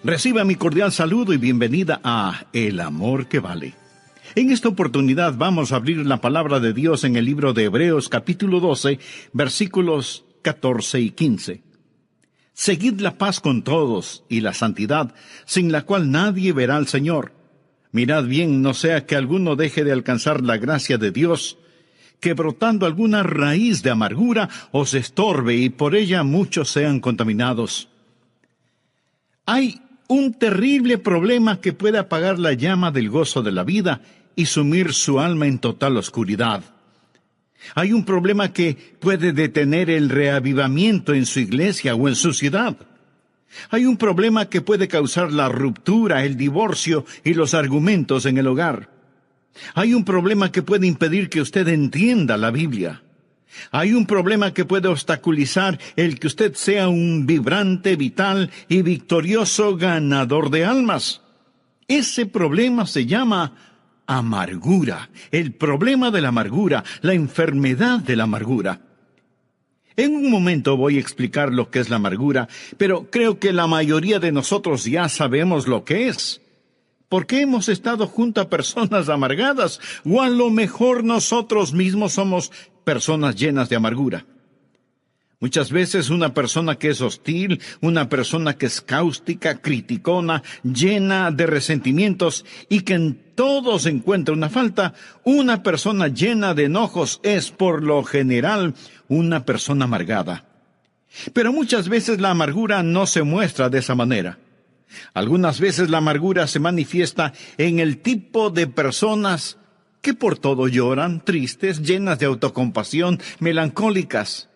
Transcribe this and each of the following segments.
Reciba mi cordial saludo y bienvenida a El Amor que Vale. En esta oportunidad vamos a abrir la palabra de Dios en el libro de Hebreos capítulo 12, versículos 14 y 15. Seguid la paz con todos y la santidad, sin la cual nadie verá al Señor. Mirad bien, no sea que alguno deje de alcanzar la gracia de Dios, que brotando alguna raíz de amargura os estorbe y por ella muchos sean contaminados. Hay un terrible problema que puede apagar la llama del gozo de la vida y sumir su alma en total oscuridad. Hay un problema que puede detener el reavivamiento en su iglesia o en su ciudad. Hay un problema que puede causar la ruptura, el divorcio y los argumentos en el hogar. Hay un problema que puede impedir que usted entienda la Biblia. Hay un problema que puede obstaculizar el que usted sea un vibrante, vital y victorioso ganador de almas. Ese problema se llama amargura, el problema de la amargura, la enfermedad de la amargura. En un momento voy a explicar lo que es la amargura, pero creo que la mayoría de nosotros ya sabemos lo que es. Porque hemos estado junto a personas amargadas, o a lo mejor nosotros mismos somos personas llenas de amargura. Muchas veces una persona que es hostil, una persona que es cáustica, criticona, llena de resentimientos y que en todo se encuentra una falta, una persona llena de enojos es por lo general una persona amargada. Pero muchas veces la amargura no se muestra de esa manera. Algunas veces la amargura se manifiesta en el tipo de personas que por todo lloran, tristes, llenas de autocompasión, melancólicas.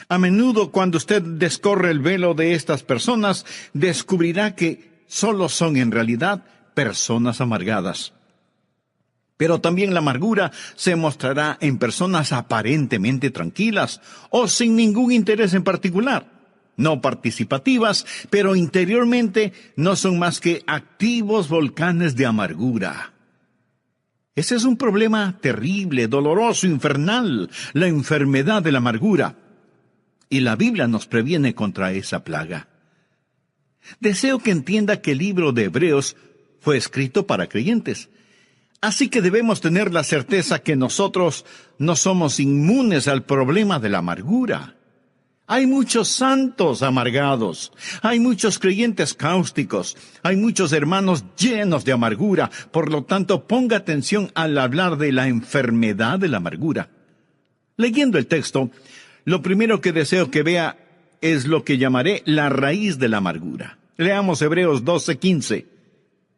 A menudo cuando usted descorre el velo de estas personas, descubrirá que solo son en realidad personas amargadas. Pero también la amargura se mostrará en personas aparentemente tranquilas o sin ningún interés en particular. No participativas, pero interiormente no son más que activos volcanes de amargura. Ese es un problema terrible, doloroso, infernal, la enfermedad de la amargura. Y la Biblia nos previene contra esa plaga. Deseo que entienda que el libro de Hebreos fue escrito para creyentes. Así que debemos tener la certeza que nosotros no somos inmunes al problema de la amargura. Hay muchos santos amargados, hay muchos creyentes cáusticos, hay muchos hermanos llenos de amargura. Por lo tanto, ponga atención al hablar de la enfermedad de la amargura. Leyendo el texto, lo primero que deseo que vea es lo que llamaré la raíz de la amargura. Leamos Hebreos 12:15.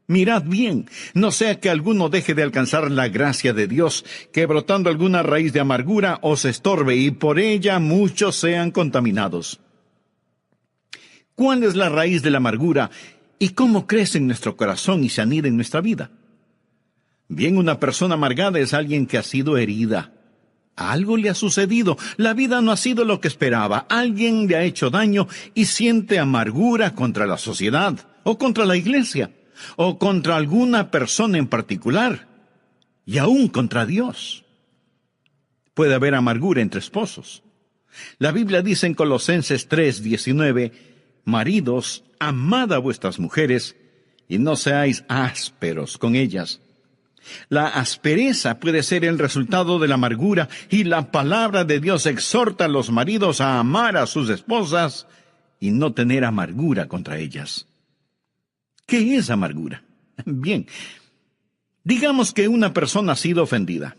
Mirad bien, no sea que alguno deje de alcanzar la gracia de Dios, que brotando alguna raíz de amargura os estorbe y por ella muchos sean contaminados. ¿Cuál es la raíz de la amargura y cómo crece en nuestro corazón y se anida en nuestra vida? Bien, una persona amargada es alguien que ha sido herida. Algo le ha sucedido, la vida no ha sido lo que esperaba, alguien le ha hecho daño y siente amargura contra la sociedad o contra la iglesia, o contra alguna persona en particular, y aún contra Dios. Puede haber amargura entre esposos. La Biblia dice en Colosenses 3:19, maridos, amad a vuestras mujeres, y no seáis ásperos con ellas. La aspereza puede ser el resultado de la amargura, y la palabra de Dios exhorta a los maridos a amar a sus esposas y no tener amargura contra ellas. ¿Qué es amargura? Bien, digamos que una persona ha sido ofendida.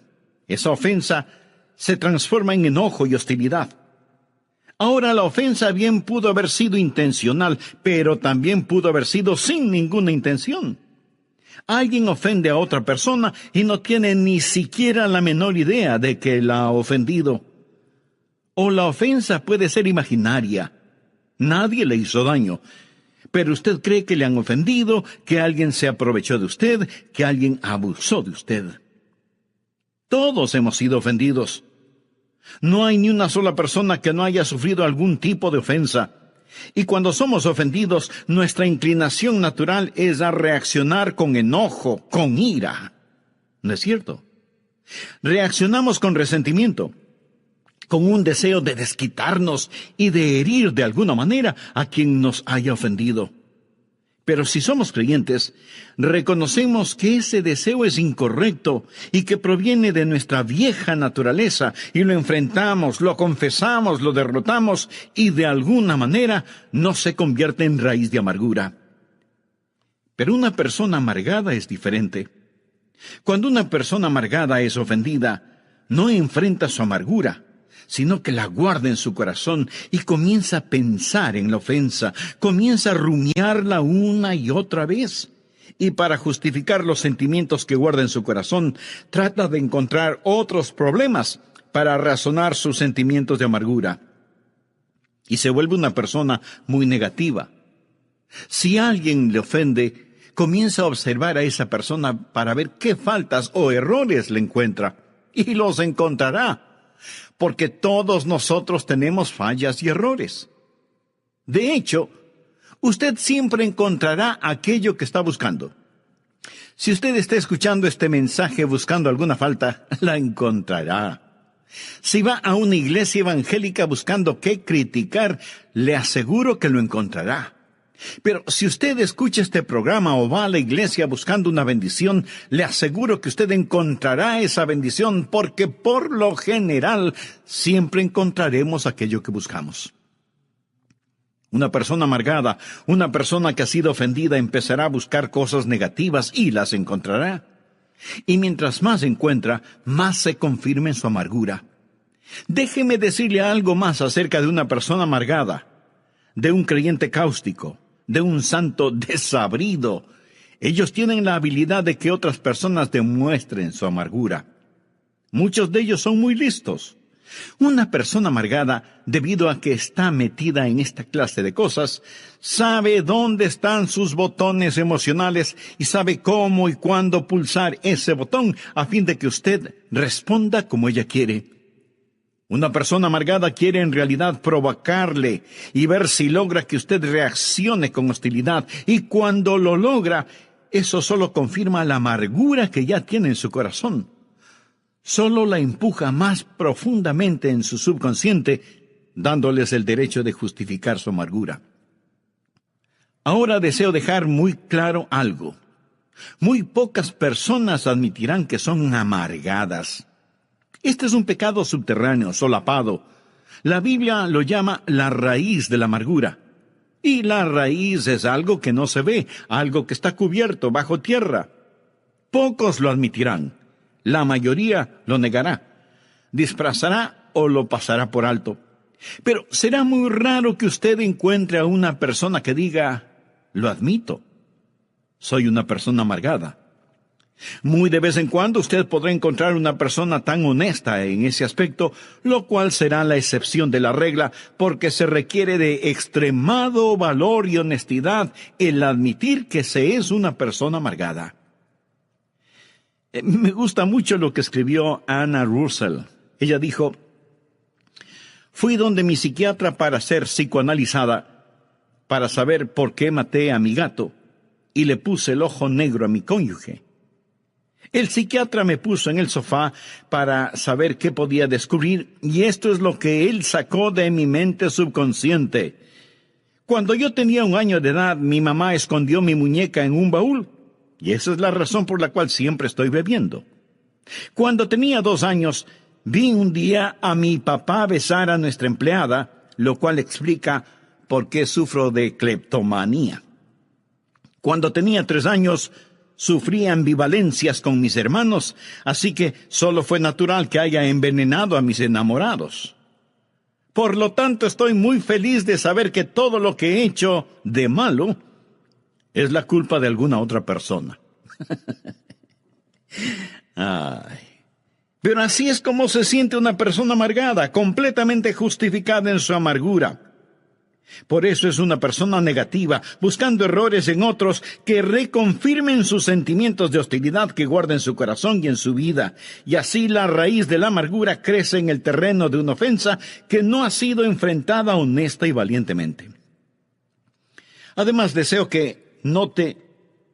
Esa ofensa se transforma en enojo y hostilidad. Ahora, la ofensa bien pudo haber sido intencional, pero también pudo haber sido sin ninguna intención. Alguien ofende a otra persona y no tiene ni siquiera la menor idea de que la ha ofendido. O la ofensa puede ser imaginaria. Nadie le hizo daño, pero usted cree que le han ofendido, que alguien se aprovechó de usted, que alguien abusó de usted. Todos hemos sido ofendidos. No hay ni una sola persona que no haya sufrido algún tipo de ofensa. Y cuando somos ofendidos, nuestra inclinación natural es a reaccionar con enojo, con ira. ¿No es cierto? Reaccionamos con resentimiento, con un deseo de desquitarnos y de herir de alguna manera a quien nos haya ofendido. Pero si somos creyentes, reconocemos que ese deseo es incorrecto y que proviene de nuestra vieja naturaleza, y lo enfrentamos, lo confesamos, lo derrotamos, y de alguna manera no se convierte en raíz de amargura. Pero una persona amargada es diferente. Cuando una persona amargada es ofendida, no enfrenta su amargura, sino que la guarda en su corazón y comienza a pensar en la ofensa, comienza a rumiarla una y otra vez. Y para justificar los sentimientos que guarda en su corazón, trata de encontrar otros problemas para razonar sus sentimientos de amargura. Y se vuelve una persona muy negativa. Si alguien le ofende, comienza a observar a esa persona para ver qué faltas o errores le encuentra. Y los encontrará. Porque todos nosotros tenemos fallas y errores. De hecho, usted siempre encontrará aquello que está buscando. Si usted está escuchando este mensaje buscando alguna falta, la encontrará. Si va a una iglesia evangélica buscando qué criticar, le aseguro que lo encontrará. Pero si usted escucha este programa o va a la iglesia buscando una bendición, le aseguro que usted encontrará esa bendición, porque por lo general siempre encontraremos aquello que buscamos. Una persona amargada, una persona que ha sido ofendida, empezará a buscar cosas negativas y las encontrará. Y mientras más encuentra, más se confirma en su amargura. Déjeme decirle algo más acerca de una persona amargada, de un creyente cáustico, de un santo desabrido. Ellos tienen la habilidad de que otras personas demuestren su amargura. Muchos de ellos son muy listos. Una persona amargada, debido a que está metida en esta clase de cosas, sabe dónde están sus botones emocionales y sabe cómo y cuándo pulsar ese botón a fin de que usted responda como ella quiere. Una persona amargada quiere en realidad provocarle y ver si logra que usted reaccione con hostilidad. Y cuando lo logra, eso solo confirma la amargura que ya tiene en su corazón. Solo la empuja más profundamente en su subconsciente, dándoles el derecho de justificar su amargura. Ahora deseo dejar muy claro algo. Muy pocas personas admitirán que son amargadas. Este es un pecado subterráneo, solapado. La Biblia lo llama la raíz de la amargura. Y la raíz es algo que no se ve, algo que está cubierto bajo tierra. Pocos lo admitirán. La mayoría lo negará, disfrazará o lo pasará por alto. Pero será muy raro que usted encuentre a una persona que diga, lo admito, soy una persona amargada. Muy de vez en cuando usted podrá encontrar una persona tan honesta en ese aspecto, lo cual será la excepción de la regla, porque se requiere de extremado valor y honestidad el admitir que se es una persona amargada. Me gusta mucho lo que escribió Anna Russell. Ella dijo, fui donde mi psiquiatra para ser psicoanalizada, para saber por qué maté a mi gato, y le puse el ojo negro a mi cónyuge. El psiquiatra me puso en el sofá para saber qué podía descubrir, y esto es lo que él sacó de mi mente subconsciente. Cuando yo tenía 1 año de edad, mi mamá escondió mi muñeca en un baúl, y esa es la razón por la cual siempre estoy bebiendo. Cuando tenía 2 años, vi un día a mi papá besar a nuestra empleada, lo cual explica por qué sufro de cleptomanía. Cuando tenía 3 años, sufría ambivalencias con mis hermanos, así que solo fue natural que haya envenenado a mis enamorados. Por lo tanto, estoy muy feliz de saber que todo lo que he hecho de malo es la culpa de alguna otra persona. Ay. Pero así es como se siente una persona amargada, completamente justificada en su amargura. Por eso es una persona negativa, buscando errores en otros que reconfirmen sus sentimientos de hostilidad que guarda en su corazón y en su vida. Y así la raíz de la amargura crece en el terreno de una ofensa que no ha sido enfrentada honesta y valientemente. Además, deseo que note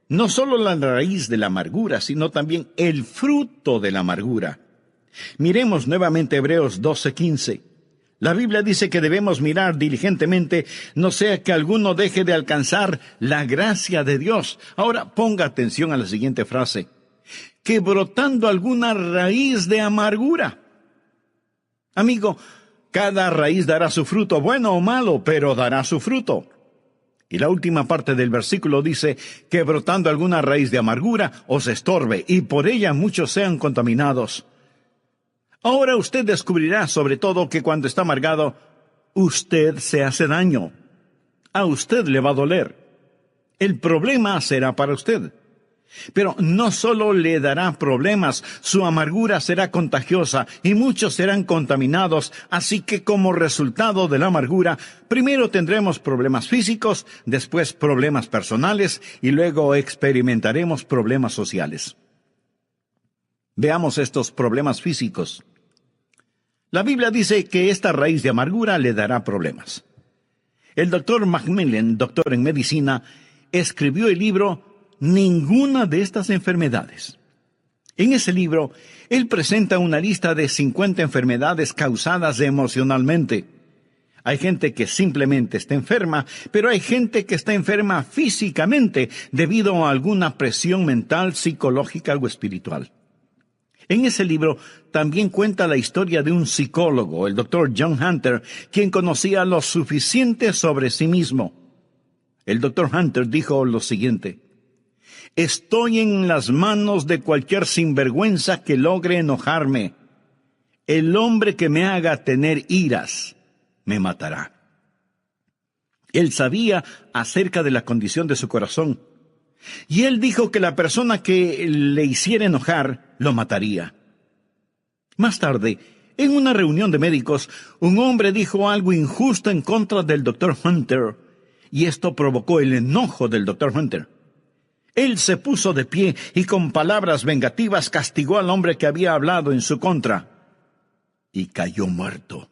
no solo la raíz de la amargura, sino también el fruto de la amargura. Miremos nuevamente Hebreos 12:15. La Biblia dice que debemos mirar diligentemente, no sea que alguno deje de alcanzar la gracia de Dios. Ahora ponga atención a la siguiente frase: que brotando alguna raíz de amargura. Amigo, cada raíz dará su fruto, bueno o malo, pero dará su fruto. Y la última parte del versículo dice que brotando alguna raíz de amargura os estorbe, y por ella muchos sean contaminados. Ahora usted descubrirá sobre todo que cuando está amargado, usted se hace daño. A usted le va a doler. El problema será para usted. Pero no solo le dará problemas, su amargura será contagiosa y muchos serán contaminados, así que como resultado de la amargura, primero tendremos problemas físicos, después problemas personales y luego experimentaremos problemas sociales. Veamos estos problemas físicos. La Biblia dice que esta raíz de amargura le dará problemas. El doctor Macmillan, doctor en medicina, escribió el libro Ninguna de estas enfermedades. En ese libro, él presenta una lista de 50 enfermedades causadas emocionalmente. Hay gente que simplemente está enferma, pero hay gente que está enferma físicamente debido a alguna presión mental, psicológica o espiritual. En ese libro también cuenta la historia de un psicólogo, el doctor John Hunter, quien conocía lo suficiente sobre sí mismo. El doctor Hunter dijo lo siguiente: estoy en las manos de cualquier sinvergüenza que logre enojarme. El hombre que me haga tener iras me matará. Él sabía acerca de la condición de su corazón. Y él dijo que la persona que le hiciera enojar lo mataría. Más tarde, en una reunión de médicos, un hombre dijo algo injusto en contra del doctor Hunter, y esto provocó el enojo del doctor Hunter. Él se puso de pie y con palabras vengativas castigó al hombre que había hablado en su contra, y cayó muerto.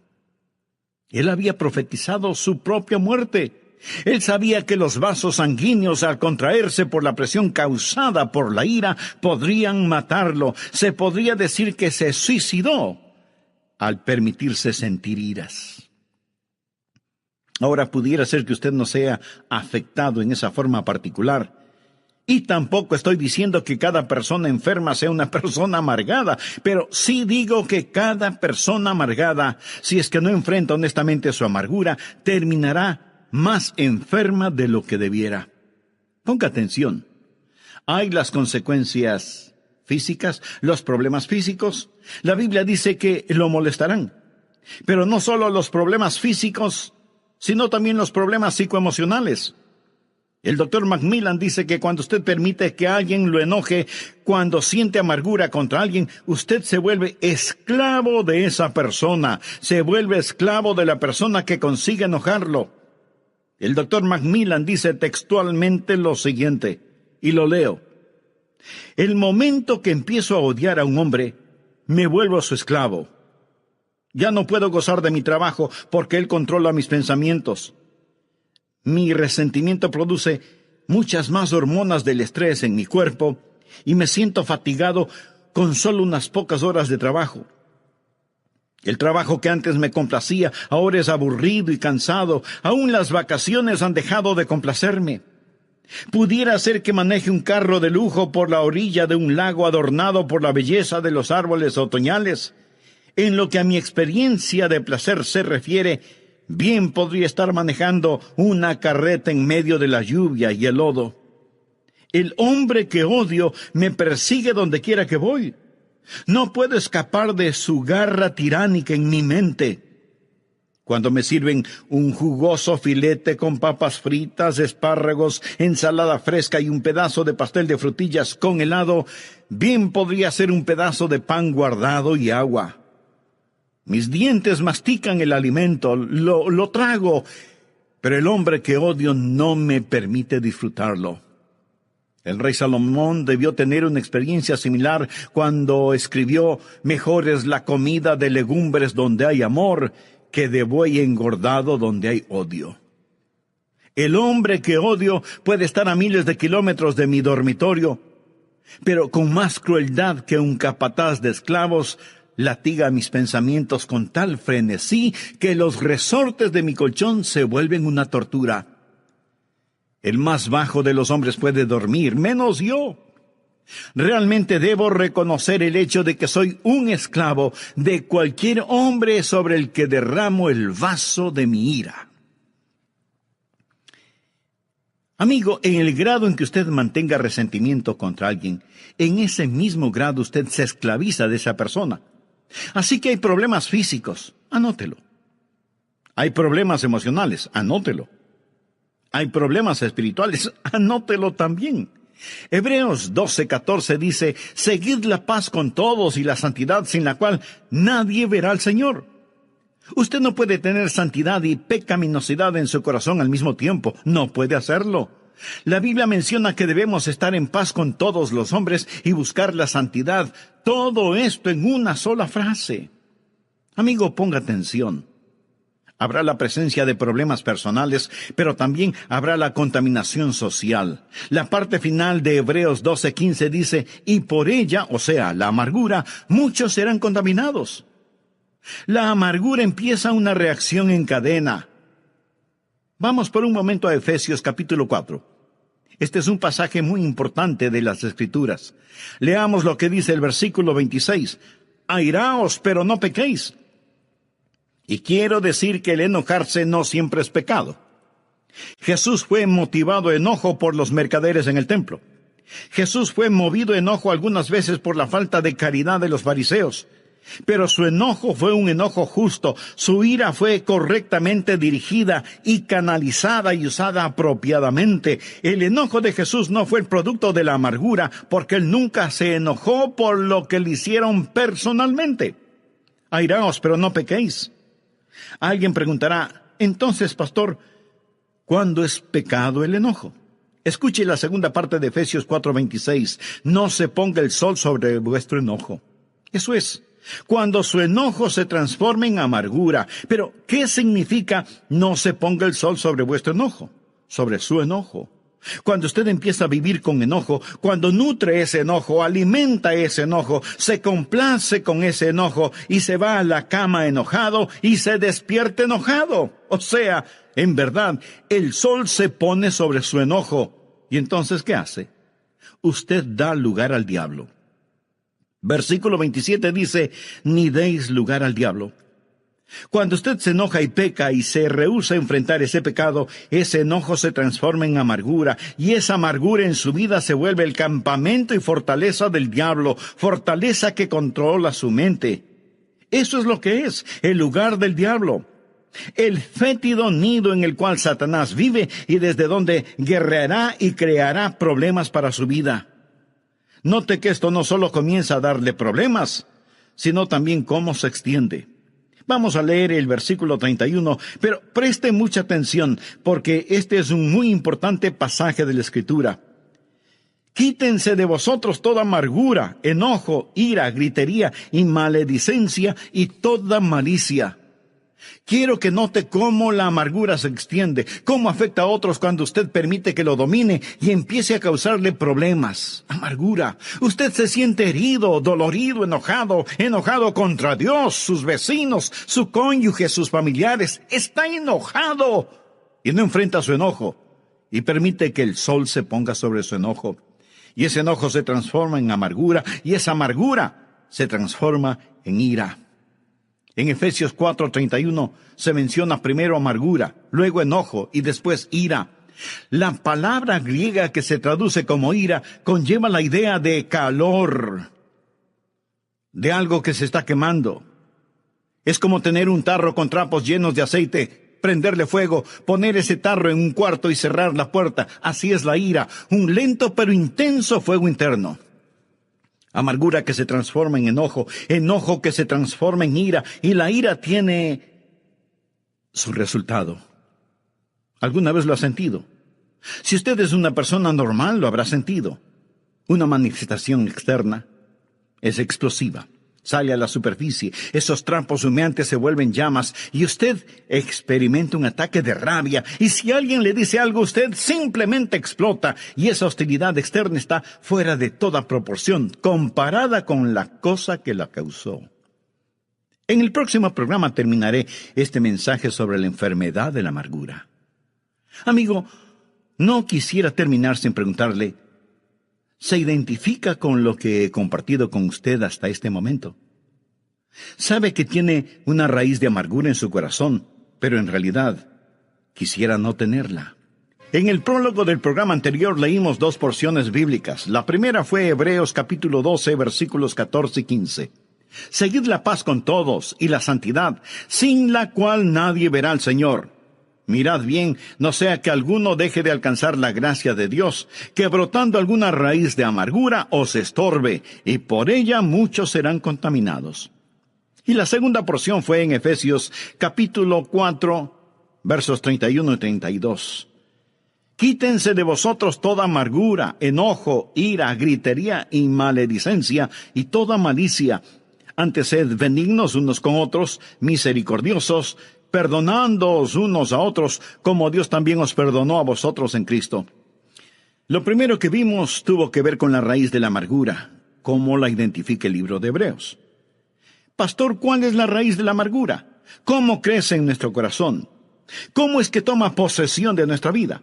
Él había profetizado su propia muerte. Él sabía que los vasos sanguíneos, al contraerse por la presión causada por la ira, podrían matarlo. Se podría decir que se suicidó al permitirse sentir iras. Ahora pudiera ser que usted no sea afectado en esa forma particular. Y tampoco estoy diciendo que cada persona enferma sea una persona amargada, pero sí digo que cada persona amargada, si es que no enfrenta honestamente su amargura, terminará más enferma de lo que debiera. Ponga atención. Hay las consecuencias físicas, los problemas físicos. La Biblia dice que lo molestarán. Pero no solo los problemas físicos, sino también los problemas psicoemocionales. El doctor Macmillan dice que cuando usted permite que alguien lo enoje, cuando siente amargura contra alguien, usted se vuelve esclavo de esa persona, se vuelve esclavo de la persona que consigue enojarlo. El doctor Macmillan dice textualmente lo siguiente, y lo leo: el momento que empiezo a odiar a un hombre, me vuelvo su esclavo. Ya no puedo gozar de mi trabajo porque él controla mis pensamientos. Mi resentimiento produce muchas más hormonas del estrés en mi cuerpo y me siento fatigado con solo unas pocas horas de trabajo. El trabajo que antes me complacía ahora es aburrido y cansado. Aún las vacaciones han dejado de complacerme. Pudiera ser que maneje un carro de lujo por la orilla de un lago adornado por la belleza de los árboles otoñales. En lo que a mi experiencia de placer se refiere, bien podría estar manejando una carreta en medio de la lluvia y el lodo. El hombre que odio me persigue donde quiera que voy. No puedo escapar de su garra tiránica en mi mente. Cuando me sirven un jugoso filete con papas fritas, espárragos, ensalada fresca y un pedazo de pastel de frutillas con helado, bien podría ser un pedazo de pan guardado y agua. Mis dientes mastican el alimento, lo trago, pero el hombre que odio no me permite disfrutarlo. El rey Salomón debió tener una experiencia similar cuando escribió: mejor es la comida de legumbres donde hay amor que de buey engordado donde hay odio. El hombre que odio puede estar a miles de kilómetros de mi dormitorio, pero con más crueldad que un capataz de esclavos latiga mis pensamientos con tal frenesí que los resortes de mi colchón se vuelven una tortura. El más bajo de los hombres puede dormir, menos yo. Realmente debo reconocer el hecho de que soy un esclavo de cualquier hombre sobre el que derramo el vaso de mi ira. Amigo, en el grado en que usted mantenga resentimiento contra alguien, en ese mismo grado usted se esclaviza de esa persona. Así que hay problemas físicos, anótelo. Hay problemas emocionales, anótelo. Hay problemas espirituales, anótelo también. Hebreos 12:14 dice, seguid la paz con todos y la santidad sin la cual nadie verá al Señor. Usted no puede tener santidad y pecaminosidad en su corazón al mismo tiempo. No puede hacerlo. La Biblia menciona que debemos estar en paz con todos los hombres y buscar la santidad. Todo esto en una sola frase. Amigo, ponga atención. Habrá la presencia de problemas personales, pero también habrá la contaminación social. La parte final de Hebreos 12:15 dice, y por ella, o sea, la amargura, muchos serán contaminados. La amargura empieza una reacción en cadena. Vamos por un momento a Efesios capítulo 4. Este es un pasaje muy importante de las Escrituras. Leamos lo que dice el versículo 26. Airaos, pero no pequéis. Y quiero decir que el enojarse no siempre es pecado. Jesús fue motivado a enojo por los mercaderes en el templo. Jesús fue movido a enojo algunas veces por la falta de caridad de los fariseos. Pero su enojo fue un enojo justo. Su ira fue correctamente dirigida y canalizada y usada apropiadamente. El enojo de Jesús no fue el producto de la amargura, porque él nunca se enojó por lo que le hicieron personalmente. Airaos, pero no pequéis. Alguien preguntará, entonces, pastor, ¿cuándo es pecado el enojo? Escuche la segunda parte de Efesios 4:26. No se ponga el sol sobre vuestro enojo. Eso es, cuando su enojo se transforme en amargura. Pero, ¿qué significa no se ponga el sol sobre vuestro enojo? Sobre su enojo. Cuando usted empieza a vivir con enojo, cuando nutre ese enojo, alimenta ese enojo, se complace con ese enojo y se va a la cama enojado y se despierta enojado. O sea, en verdad, el sol se pone sobre su enojo. ¿Y entonces qué hace? Usted da lugar al diablo. Versículo 27 dice, ni deis lugar al diablo. Cuando usted se enoja y peca y se rehúsa a enfrentar ese pecado, ese enojo se transforma en amargura, y esa amargura en su vida se vuelve el campamento y fortaleza del diablo, fortaleza que controla su mente. Eso es lo que es, el lugar del diablo. El fétido nido en el cual Satanás vive y desde donde guerreará y creará problemas para su vida. Note que esto no solo comienza a darle problemas, sino también cómo se extiende. Vamos a leer el versículo 31, pero preste mucha atención, porque este es un muy importante pasaje de la Escritura. Quítense de vosotros toda amargura, enojo, ira, gritería y maledicencia y toda malicia. Quiero que note cómo la amargura se extiende, cómo afecta a otros cuando usted permite que lo domine y empiece a causarle problemas. Amargura. Usted se siente herido, dolorido, enojado contra Dios, sus vecinos, su cónyuge, sus familiares. Está enojado y no enfrenta su enojo y permite que el sol se ponga sobre su enojo. Y ese enojo se transforma en amargura y esa amargura se transforma en ira. En Efesios 4:31 se menciona primero amargura, luego enojo y después ira. La palabra griega que se traduce como ira conlleva la idea de calor, de algo que se está quemando. Es como tener un tarro con trapos llenos de aceite, prenderle fuego, poner ese tarro en un cuarto y cerrar la puerta. Así es la ira, un lento pero intenso fuego interno. Amargura que se transforma en enojo, enojo que se transforma en ira, y la ira tiene su resultado. ¿Alguna vez lo ha sentido? Si usted es una persona normal, lo habrá sentido. Una manifestación externa es explosiva. Sale a la superficie, esos trapos humeantes se vuelven llamas y usted experimenta un ataque de rabia. Y si alguien le dice algo, usted simplemente explota y esa hostilidad externa está fuera de toda proporción comparada con la cosa que la causó. En el próximo programa terminaré este mensaje sobre la enfermedad de la amargura. Amigo, no quisiera terminar sin preguntarle, ¿se identifica con lo que he compartido con usted hasta este momento? Sabe que tiene una raíz de amargura en su corazón, pero en realidad quisiera no tenerla. En el prólogo del programa anterior leímos 2 porciones bíblicas. La primera fue Hebreos capítulo 12, versículos 14 y 15. Seguid la paz con todos y la santidad, sin la cual nadie verá al Señor. Mirad bien, no sea que alguno deje de alcanzar la gracia de Dios, que brotando alguna raíz de amargura os estorbe, y por ella muchos serán contaminados. Y la segunda porción fue en Efesios capítulo 4, versos 31 y 32. Quítense de vosotros toda amargura, enojo, ira, gritería y maledicencia, y toda malicia. Antes sed benignos unos con otros, misericordiosos, perdonándoos unos a otros, como Dios también os perdonó a vosotros en Cristo. Lo primero que vimos tuvo que ver con la raíz de la amargura, como la identifica el libro de Hebreos. Pastor, ¿cuál es la raíz de la amargura? ¿Cómo crece en nuestro corazón? ¿Cómo es que toma posesión de nuestra vida?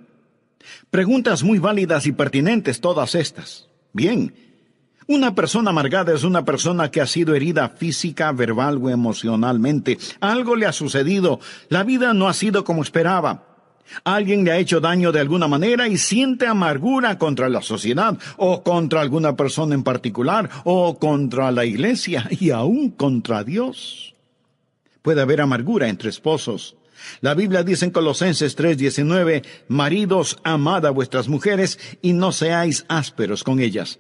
Preguntas muy válidas y pertinentes todas estas. Bien, una persona amargada es una persona que ha sido herida física, verbal o emocionalmente. Algo le ha sucedido. La vida no ha sido como esperaba. Alguien le ha hecho daño de alguna manera y siente amargura contra la sociedad, o contra alguna persona en particular, o contra la iglesia, y aún contra Dios. Puede haber amargura entre esposos. La Biblia dice en Colosenses 3:19, maridos, amad a vuestras mujeres y no seáis ásperos con ellas.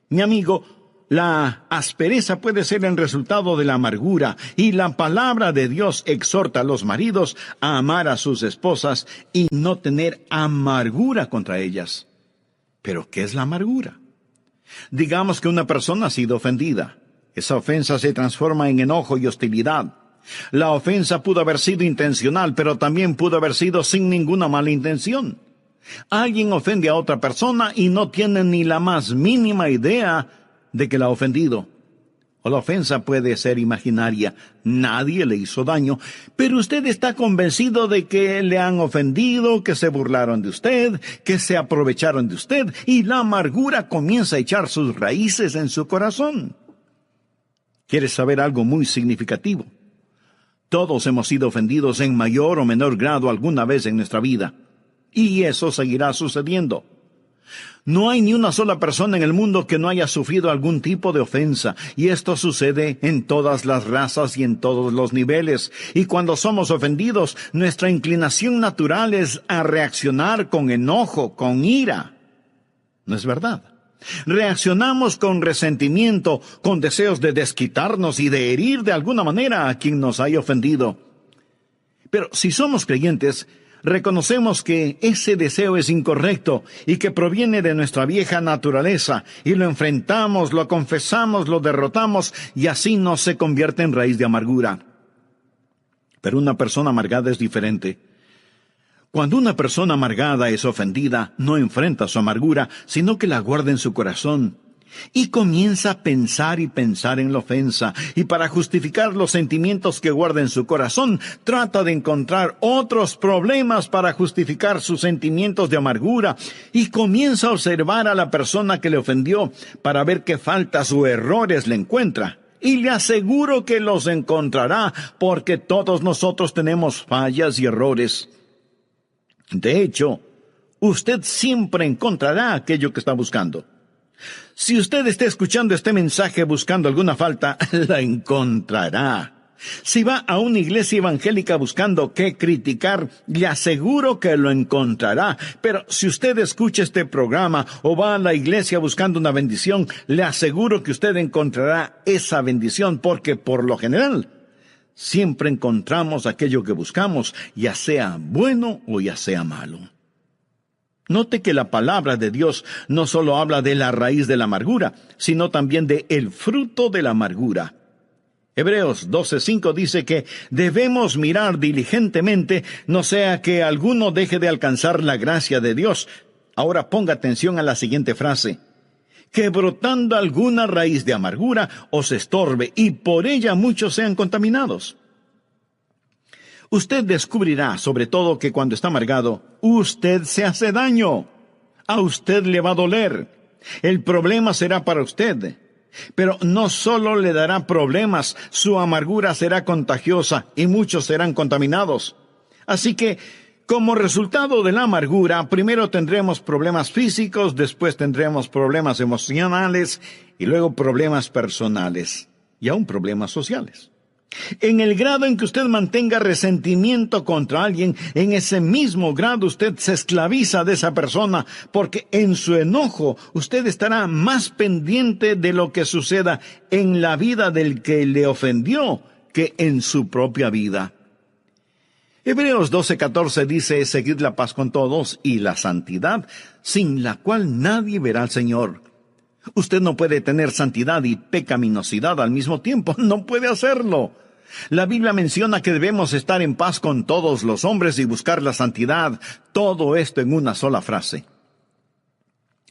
Mi amigo, la aspereza puede ser el resultado de la amargura, y la palabra de Dios exhorta a los maridos a amar a sus esposas y no tener amargura contra ellas. ¿Pero qué es la amargura? Digamos que una persona ha sido ofendida. Esa ofensa se transforma en enojo y hostilidad. La ofensa pudo haber sido intencional, pero también pudo haber sido sin ninguna mala intención. Alguien ofende a otra persona y no tiene ni la más mínima idea de que la ha ofendido. O la ofensa puede ser imaginaria. Nadie le hizo daño, pero usted está convencido de que le han ofendido, que se burlaron de usted, que se aprovecharon de usted, y la amargura comienza a echar sus raíces en su corazón. ¿Quieres saber algo muy significativo? Todos hemos sido ofendidos en mayor o menor grado alguna vez en nuestra vida. Y eso seguirá sucediendo. No hay ni una sola persona en el mundo que no haya sufrido algún tipo de ofensa, y esto sucede en todas las razas y en todos los niveles. Y cuando somos ofendidos, nuestra inclinación natural es a reaccionar con enojo, con ira. ¿No es verdad? Reaccionamos con resentimiento, con deseos de desquitarnos y de herir de alguna manera a quien nos haya ofendido. Pero si somos creyentes, reconocemos que ese deseo es incorrecto y que proviene de nuestra vieja naturaleza, y lo enfrentamos, lo confesamos, lo derrotamos, y así no se convierte en raíz de amargura. Pero una persona amargada es diferente. Cuando una persona amargada es ofendida, no enfrenta su amargura, sino que la guarda en su corazón. Y comienza a pensar y pensar en la ofensa, y para justificar los sentimientos que guarda en su corazón, trata de encontrar otros problemas para justificar sus sentimientos de amargura, y comienza a observar a la persona que le ofendió para ver qué faltas o errores le encuentra. Y le aseguro que los encontrará, porque todos nosotros tenemos fallas y errores. De hecho, usted siempre encontrará aquello que está buscando. Si usted está escuchando este mensaje buscando alguna falta, la encontrará. Si va a una iglesia evangélica buscando qué criticar, le aseguro que lo encontrará. Pero si usted escucha este programa o va a la iglesia buscando una bendición, le aseguro que usted encontrará esa bendición, porque por lo general siempre encontramos aquello que buscamos, ya sea bueno o ya sea malo. Note que la palabra de Dios no solo habla de la raíz de la amargura, sino también de el fruto de la amargura. Hebreos 12:5 dice que debemos mirar diligentemente, no sea que alguno deje de alcanzar la gracia de Dios. Ahora ponga atención a la siguiente frase: que brotando alguna raíz de amargura os estorbe y por ella muchos sean contaminados. Usted descubrirá, sobre todo, que cuando está amargado, usted se hace daño. A usted le va a doler. El problema será para usted. Pero no solo le dará problemas, su amargura será contagiosa y muchos serán contaminados. Así que, como resultado de la amargura, primero tendremos problemas físicos, después tendremos problemas emocionales y luego problemas personales y aún problemas sociales. En el grado en que usted mantenga resentimiento contra alguien, en ese mismo grado usted se esclaviza de esa persona, porque en su enojo usted estará más pendiente de lo que suceda en la vida del que le ofendió que en su propia vida. Hebreos 12:14 dice: seguid la paz con todos y la santidad, sin la cual nadie verá al Señor. Usted no puede tener santidad y pecaminosidad al mismo tiempo. No puede hacerlo. La Biblia menciona que debemos estar en paz con todos los hombres y buscar la santidad. Todo esto en una sola frase.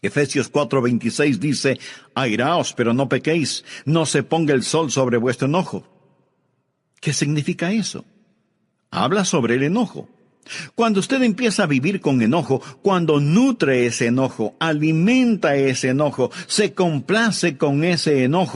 Efesios 4:26 dice: airaos, pero no pequéis. No se ponga el sol sobre vuestro enojo. ¿Qué significa eso? Habla sobre el enojo. Cuando usted empieza a vivir con enojo, cuando nutre ese enojo, alimenta ese enojo, se complace con ese enojo.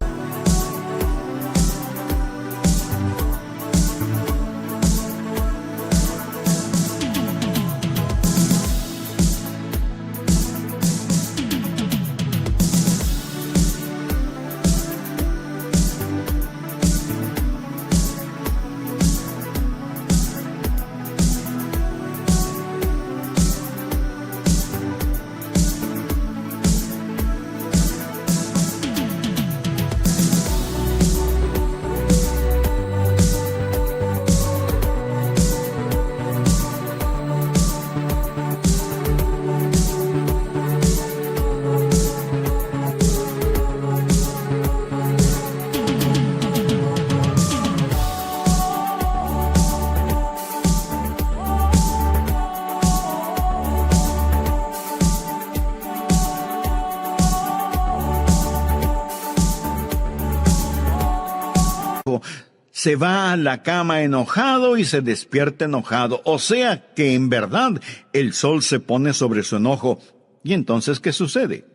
Se va a la cama enojado y se despierta enojado. O sea que en verdad el sol se pone sobre su enojo. ¿Y entonces qué sucede?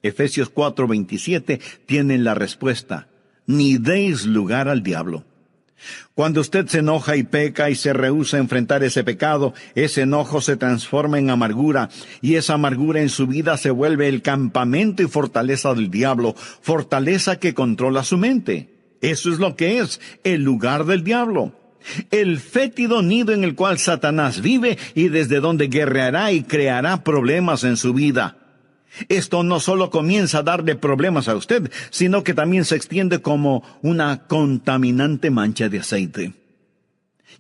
Efesios 4:27 tienen la respuesta: ni deis lugar al diablo. Cuando usted se enoja y peca y se rehúsa a enfrentar ese pecado, ese enojo se transforma en amargura, y esa amargura en su vida se vuelve el campamento y fortaleza del diablo, fortaleza que controla su mente. Eso es lo que es el lugar del diablo. El fétido nido en el cual Satanás vive y desde donde guerreará y creará problemas en su vida. Esto no solo comienza a darle problemas a usted, sino que también se extiende como una contaminante mancha de aceite.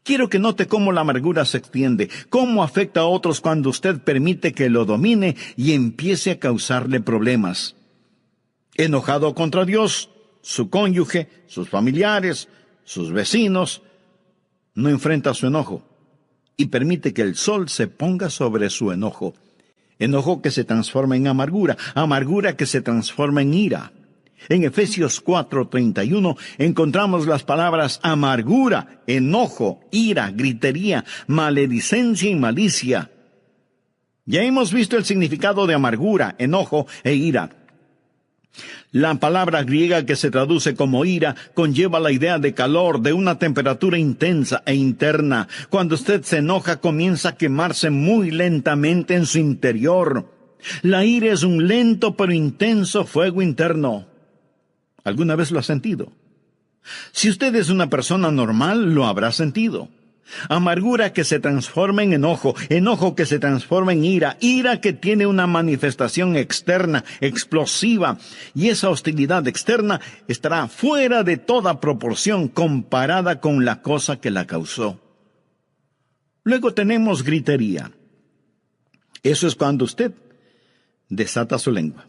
Quiero que note cómo la amargura se extiende, cómo afecta a otros cuando usted permite que lo domine y empiece a causarle problemas. Enojado contra Dios, su cónyuge, sus familiares, sus vecinos, no enfrenta su enojo y permite que el sol se ponga sobre su enojo. Enojo que se transforma en amargura, amargura que se transforma en ira. En Efesios 4:31 encontramos las palabras amargura, enojo, ira, gritería, maledicencia y malicia. Ya hemos visto el significado de amargura, enojo e ira. La palabra griega que se traduce como ira conlleva la idea de calor, de una temperatura intensa e interna. Cuando usted se enoja, comienza a quemarse muy lentamente en su interior. La ira es un lento pero intenso fuego interno. ¿Alguna vez lo ha sentido? Si usted es una persona normal, lo habrá sentido. Amargura que se transforma en enojo, enojo que se transforma en ira, ira que tiene una manifestación externa, explosiva, y esa hostilidad externa estará fuera de toda proporción comparada con la cosa que la causó. Luego tenemos gritería. Eso es cuando usted desata su lengua.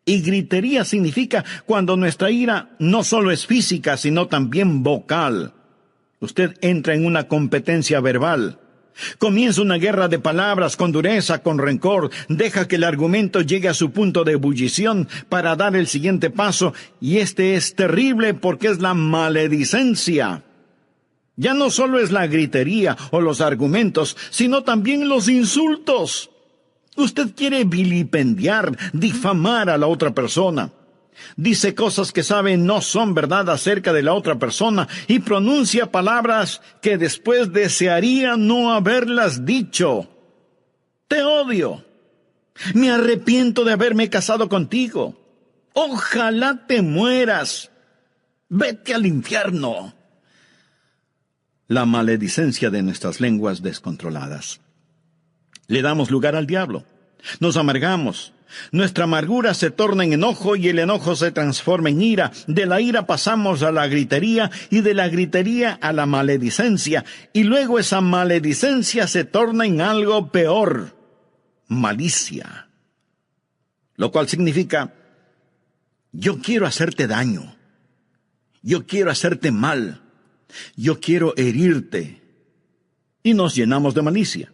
Y gritería significa cuando nuestra ira no solo es física, sino también vocal. Usted entra en una competencia verbal. Comienza una guerra de palabras con dureza, con rencor. Deja que el argumento llegue a su punto de ebullición para dar el siguiente paso, y este es terrible porque es la maledicencia. Ya no solo es la gritería o los argumentos, sino también los insultos. Usted quiere vilipendiar, difamar a la otra persona. Dice cosas que sabe no son verdad acerca de la otra persona y pronuncia palabras que después desearía no haberlas dicho. Te odio. Me arrepiento de haberme casado contigo. Ojalá te mueras. Vete al infierno. La maledicencia de nuestras lenguas descontroladas. Le damos lugar al diablo. Nos amargamos. Nuestra amargura se torna en enojo y el enojo se transforma en ira. De la ira pasamos a la gritería y de la gritería a la maledicencia. Y luego esa maledicencia se torna en algo peor. Malicia. Lo cual significa, yo quiero hacerte daño. Yo quiero hacerte mal. Yo quiero herirte. Y nos llenamos de malicia.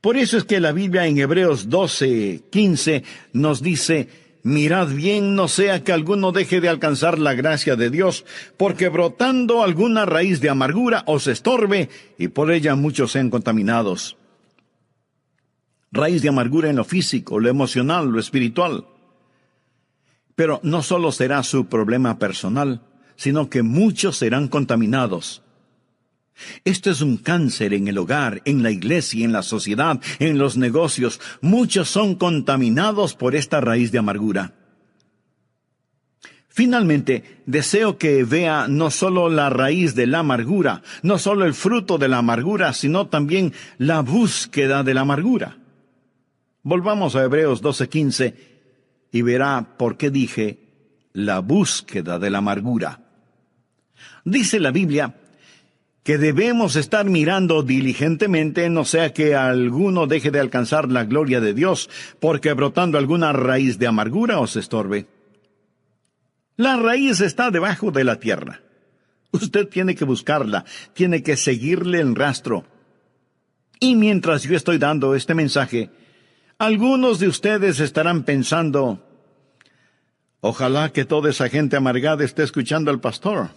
Por eso es que la Biblia en Hebreos 12:15 nos dice, mirad bien, no sea que alguno deje de alcanzar la gracia de Dios, porque brotando alguna raíz de amargura os estorbe, y por ella muchos sean contaminados. Raíz de amargura en lo físico, lo emocional, lo espiritual. Pero no solo será su problema personal, sino que muchos serán contaminados. Esto es un cáncer en el hogar, en la iglesia, en la sociedad, en los negocios. Muchos son contaminados por esta raíz de amargura. Finalmente, deseo que vea no solo la raíz de la amargura, no solo el fruto de la amargura, sino también la búsqueda de la amargura. Volvamos a Hebreos 12:15 y verá por qué dije la búsqueda de la amargura. Dice la Biblia que debemos estar mirando diligentemente, no sea que alguno deje de alcanzar la gloria de Dios, porque brotando alguna raíz de amargura os estorbe. La raíz está debajo de la tierra. Usted tiene que buscarla, tiene que seguirle el rastro. Y mientras yo estoy dando este mensaje, algunos de ustedes estarán pensando, ojalá que toda esa gente amargada esté escuchando al pastor.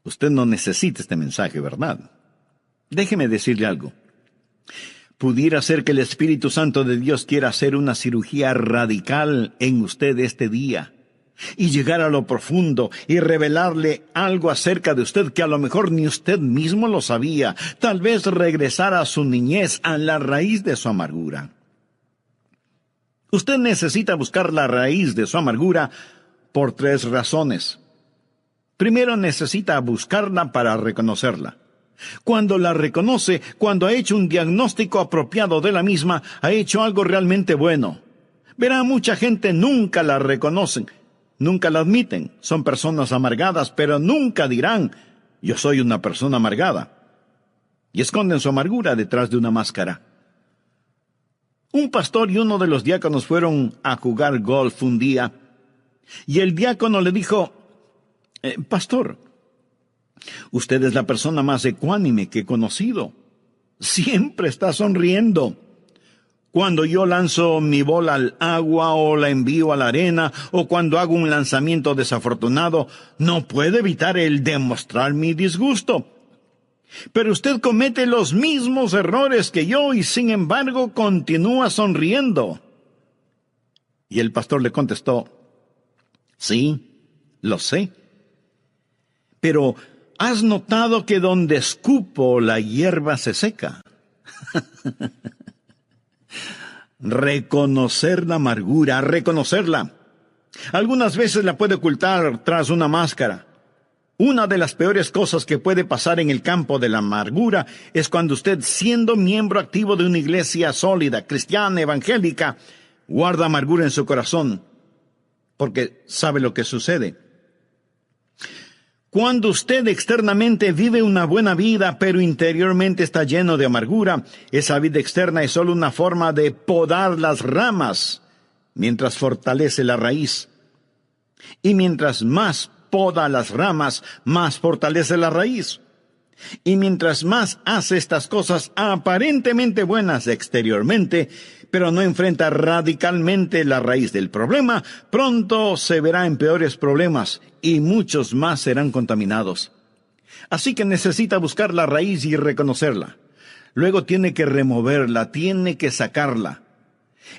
Usted no necesita este mensaje, ¿verdad? Déjeme decirle algo. Pudiera ser que el Espíritu Santo de Dios quiera hacer una cirugía radical en usted este día y llegar a lo profundo y revelarle algo acerca de usted que a lo mejor ni usted mismo lo sabía. Tal vez regresar a su niñez, a la raíz de su amargura. Usted necesita buscar la raíz de su amargura por 3 razones. Primero, necesita buscarla para reconocerla. Cuando la reconoce, cuando ha hecho un diagnóstico apropiado de la misma, ha hecho algo realmente bueno. Verá, mucha gente nunca la reconocen, nunca la admiten. Son personas amargadas, pero nunca dirán, yo soy una persona amargada. Y esconden su amargura detrás de una máscara. Un pastor y uno de los diáconos fueron a jugar golf un día, y el diácono le dijo, pastor, usted es la persona más ecuánime que he conocido. Siempre está sonriendo. Cuando yo lanzo mi bola al agua o la envío a la arena o cuando hago un lanzamiento desafortunado, no puedo evitar el demostrar mi disgusto. Pero usted comete los mismos errores que yo y sin embargo continúa sonriendo. Y el pastor le contestó, sí, lo sé. Pero, ¿has notado que donde escupo la hierba se seca? Reconocer la amargura, reconocerla. Algunas veces la puede ocultar tras una máscara. Una de las peores cosas que puede pasar en el campo de la amargura es cuando usted, siendo miembro activo de una iglesia sólida, cristiana, evangélica, guarda amargura en su corazón, porque sabe lo que sucede. Cuando usted externamente vive una buena vida, pero interiormente está lleno de amargura, esa vida externa es solo una forma de podar las ramas, mientras fortalece la raíz. Y mientras más poda las ramas, más fortalece la raíz. Y mientras más hace estas cosas aparentemente buenas exteriormente, pero no enfrenta radicalmente la raíz del problema, pronto se verá en peores problemas y muchos más serán contaminados. Así que necesita buscar la raíz y reconocerla. Luego tiene que removerla, tiene que sacarla.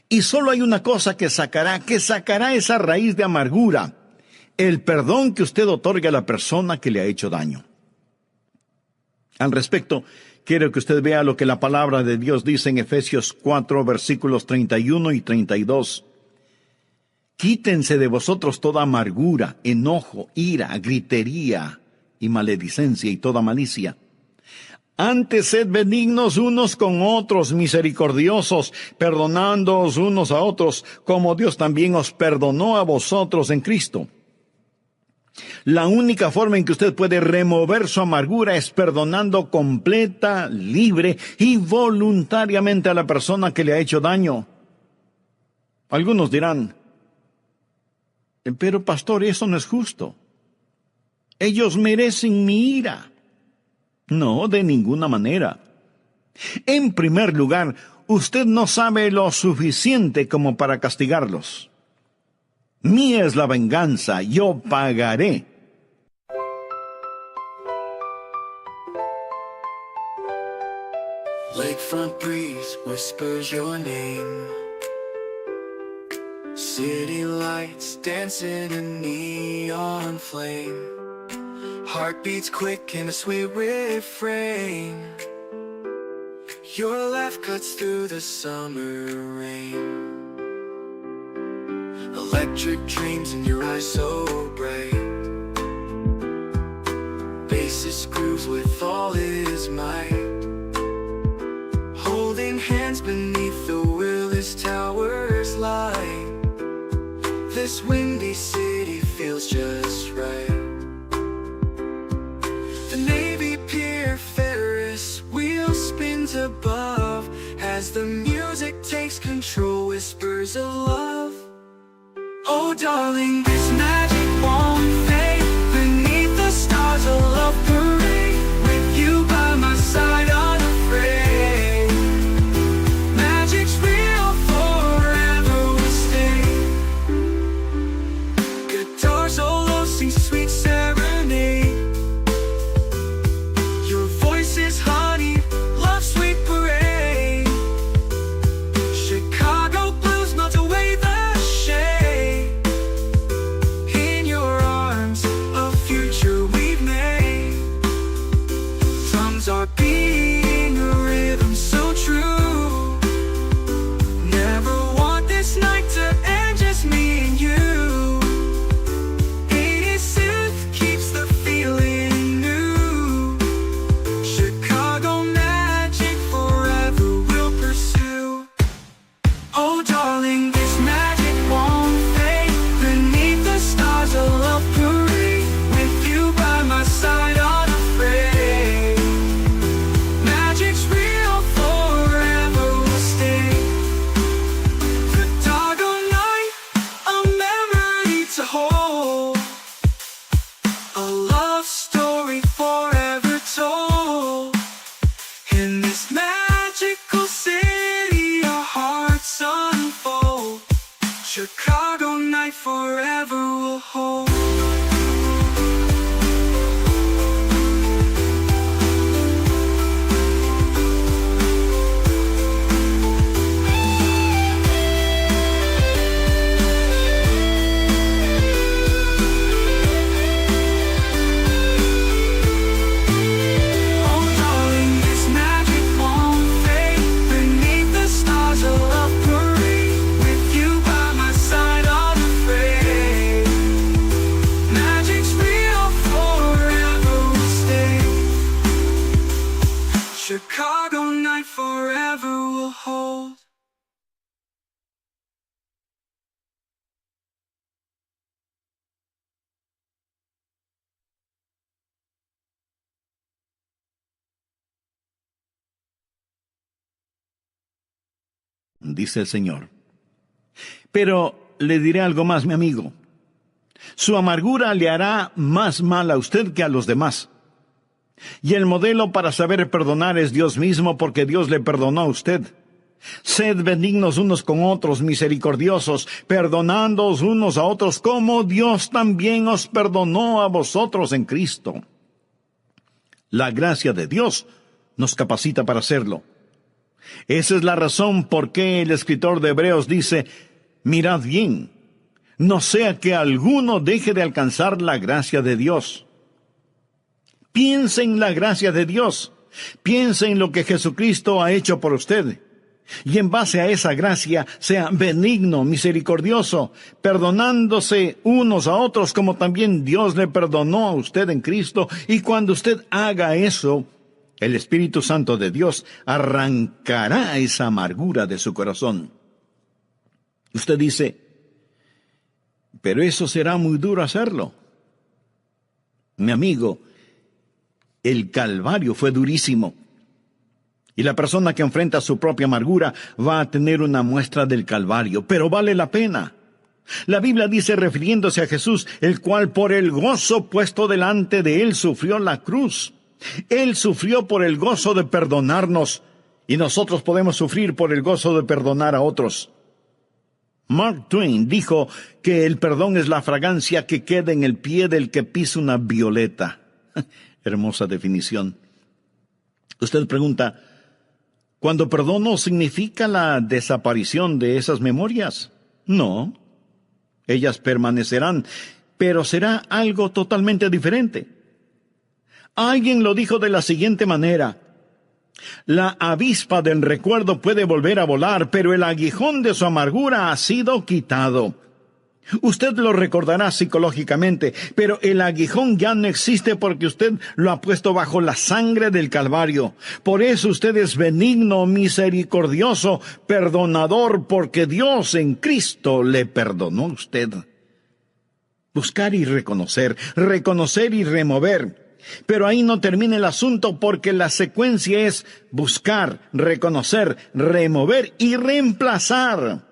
Y solo hay una cosa que sacará esa raíz de amargura: el perdón que usted otorga a la persona que le ha hecho daño. Al respecto, quiero que usted vea lo que la palabra de Dios dice en Efesios 4, versículos 31 y 32. Quítense de vosotros toda amargura, enojo, ira, gritería y maledicencia y toda malicia. Antes sed benignos unos con otros, misericordiosos, perdonándoos unos a otros, como Dios también os perdonó a vosotros en Cristo. La única forma en que usted puede remover su amargura es perdonando completa, libre y voluntariamente a la persona que le ha hecho daño. Algunos dirán: pero pastor, eso no es justo. Ellos merecen mi ira. No, de ninguna manera. En primer lugar, usted no sabe lo suficiente como para castigarlos. Mía es la venganza, yo pagaré. Lakefront breeze whispers your name. City lights dancing in neon flame. Heartbeats quick in a sweet refrain. Your laugh cuts through the summer rain. Electric dreams in your eyes so bright. Bassist grooves with all his might. Holding hands beneath the Willis Towers light. This windy city feels just right. The Navy Pier Ferris wheel spins above. As the music takes control, whispers of love. Oh darling, this magic won't fade. Beneath the stars a love parade. With you by my side unafraid. Magic's real, forever will stay. Guitar solo sings sweet serenade. Your voice is honey, love sweet parade. Chicago blues melt away the shade. In your arms, a future we've made. Drums are beating a rhythm so true. Never want this night to end, just me and you. 80s synth keeps the feeling new. Chicago magic forever will pursue. Oh darling, this magic won't fade. Beneath the stars a love parade. With you by my side unafraid. Magic's real, forever will stay. The doggone night, a memory to hold. A love story forever told. In this magical city, our hearts unfold. Chicago night forever will hold. Oh darling, this magic won't fade. Beneath the stars a love parade. With you by my side unafraid. Magic's real, forever will stay. Chicago night forever will hold. Dice el Señor. Pero le diré algo más, mi amigo. Su amargura le hará más mal a usted que a los demás. Y el modelo para saber perdonar es Dios mismo, porque Dios le perdonó a usted. Sed benignos unos con otros, misericordiosos, perdonándoos unos a otros, como Dios también os perdonó a vosotros en Cristo. La gracia de Dios nos capacita para hacerlo. Esa es la razón por qué el escritor de Hebreos dice, mirad bien, no sea que alguno deje de alcanzar la gracia de Dios. Piense en la gracia de Dios. Piense en lo que Jesucristo ha hecho por usted. Y en base a esa gracia, sea benigno, misericordioso, perdonándose unos a otros como también Dios le perdonó a usted en Cristo. Y cuando usted haga eso, el Espíritu Santo de Dios arrancará esa amargura de su corazón. Usted dice, pero eso será muy duro hacerlo. Mi amigo, el Calvario fue durísimo. Y la persona que enfrenta su propia amargura va a tener una muestra del Calvario, pero vale la pena. La Biblia dice, refiriéndose a Jesús, el cual por el gozo puesto delante de él sufrió la cruz. Él sufrió por el gozo de perdonarnos, y nosotros podemos sufrir por el gozo de perdonar a otros. Mark Twain dijo que el perdón es la fragancia que queda en el pie del que pisa una violeta. Hermosa definición. Usted pregunta, ¿cuando perdono significa la desaparición de esas memorias? No. Ellas permanecerán, pero será algo totalmente diferente. Alguien lo dijo de la siguiente manera: la avispa del recuerdo puede volver a volar, pero el aguijón de su amargura ha sido quitado. Usted lo recordará psicológicamente, pero el aguijón ya no existe porque usted lo ha puesto bajo la sangre del Calvario. Por eso usted es benigno, misericordioso, perdonador, porque Dios en Cristo le perdonó a usted. Buscar y reconocer y remover. Pero ahí no termina el asunto, porque la secuencia es buscar, reconocer, remover y reemplazar.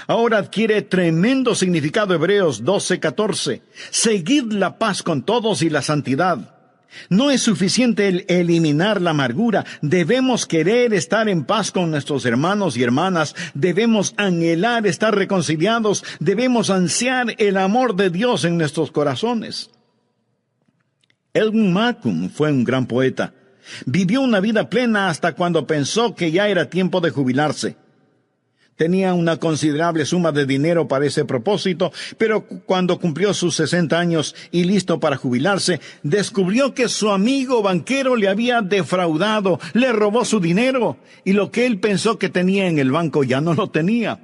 Ahora adquiere tremendo significado Hebreos 12:14. Seguid la paz con todos y la santidad. No es suficiente el eliminar la amargura. Debemos querer estar en paz con nuestros hermanos y hermanas. Debemos anhelar estar reconciliados. Debemos ansiar el amor de Dios en nuestros corazones. Edwin Markham fue un gran poeta. Vivió una vida plena hasta cuando pensó que ya era tiempo de jubilarse. Tenía una considerable suma de dinero para ese propósito, pero cuando cumplió sus 60 años y listo para jubilarse, descubrió que su amigo banquero le había defraudado, le robó su dinero, y lo que él pensó que tenía en el banco ya no lo tenía.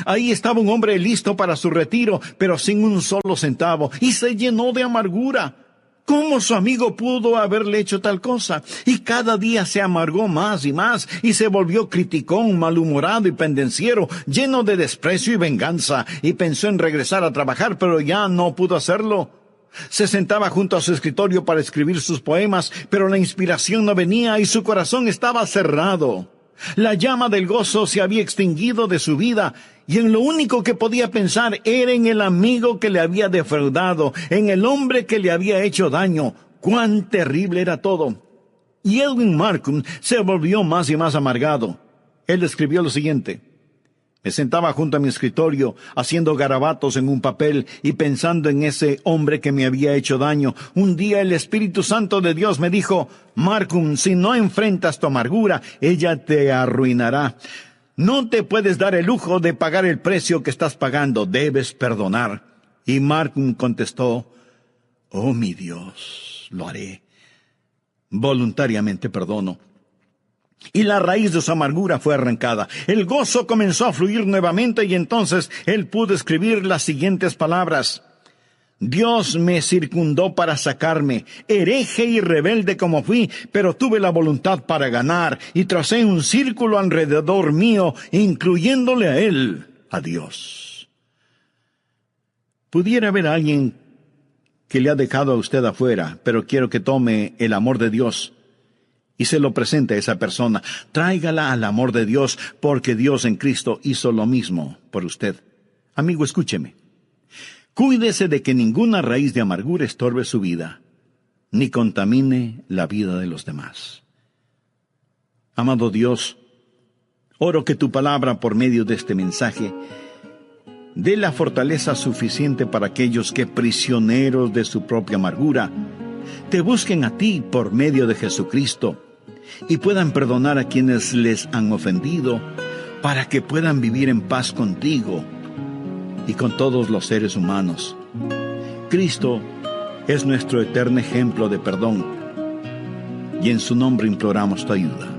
Ahí estaba un hombre listo para su retiro, pero sin un solo centavo, y se llenó de amargura. ¿Cómo su amigo pudo haberle hecho tal cosa? Y cada día se amargó más y se volvió criticón, malhumorado y pendenciero, lleno de desprecio y venganza, y pensó en regresar a trabajar, pero ya no pudo hacerlo. Se sentaba junto a su escritorio para escribir sus poemas, pero la inspiración no venía y su corazón estaba cerrado. La llama del gozo se había extinguido de su vida, y en lo único que podía pensar era en el amigo que le había defraudado, en el hombre que le había hecho daño. ¡Cuán terrible era todo! Y Edwin Markham se volvió más y más amargado. Él escribió lo siguiente: me sentaba junto a mi escritorio, haciendo garabatos en un papel y pensando en ese hombre que me había hecho daño. Un día el Espíritu Santo de Dios me dijo: Markham, si no enfrentas tu amargura, ella te arruinará. No te puedes dar el lujo de pagar el precio que estás pagando. Debes perdonar. Y Markham contestó: oh, mi Dios, lo haré. Voluntariamente perdono. Y la raíz de su amargura fue arrancada. El gozo comenzó a fluir nuevamente, y entonces él pudo escribir las siguientes palabras: Dios me circundó para sacarme, hereje y rebelde como fui, pero tuve la voluntad para ganar, y tracé un círculo alrededor mío, incluyéndole a él, a Dios. Pudiera haber alguien que le ha dejado a usted afuera, pero quiero que tome el amor de Dios y se lo presente a esa persona. Tráigala al amor de Dios, porque Dios en Cristo hizo lo mismo por usted. Amigo, escúcheme. Cuídese de que ninguna raíz de amargura estorbe su vida. ni contamine la vida de los demás. Amado Dios, oro que tu palabra por medio de este mensaje dé la fortaleza suficiente para aquellos que, prisioneros de su propia amargura, te busquen a ti por medio de Jesucristo y puedan perdonar a quienes les han ofendido, para que puedan vivir en paz contigo y con todos los seres humanos. Cristo es nuestro eterno ejemplo de perdón, y en su nombre imploramos tu ayuda.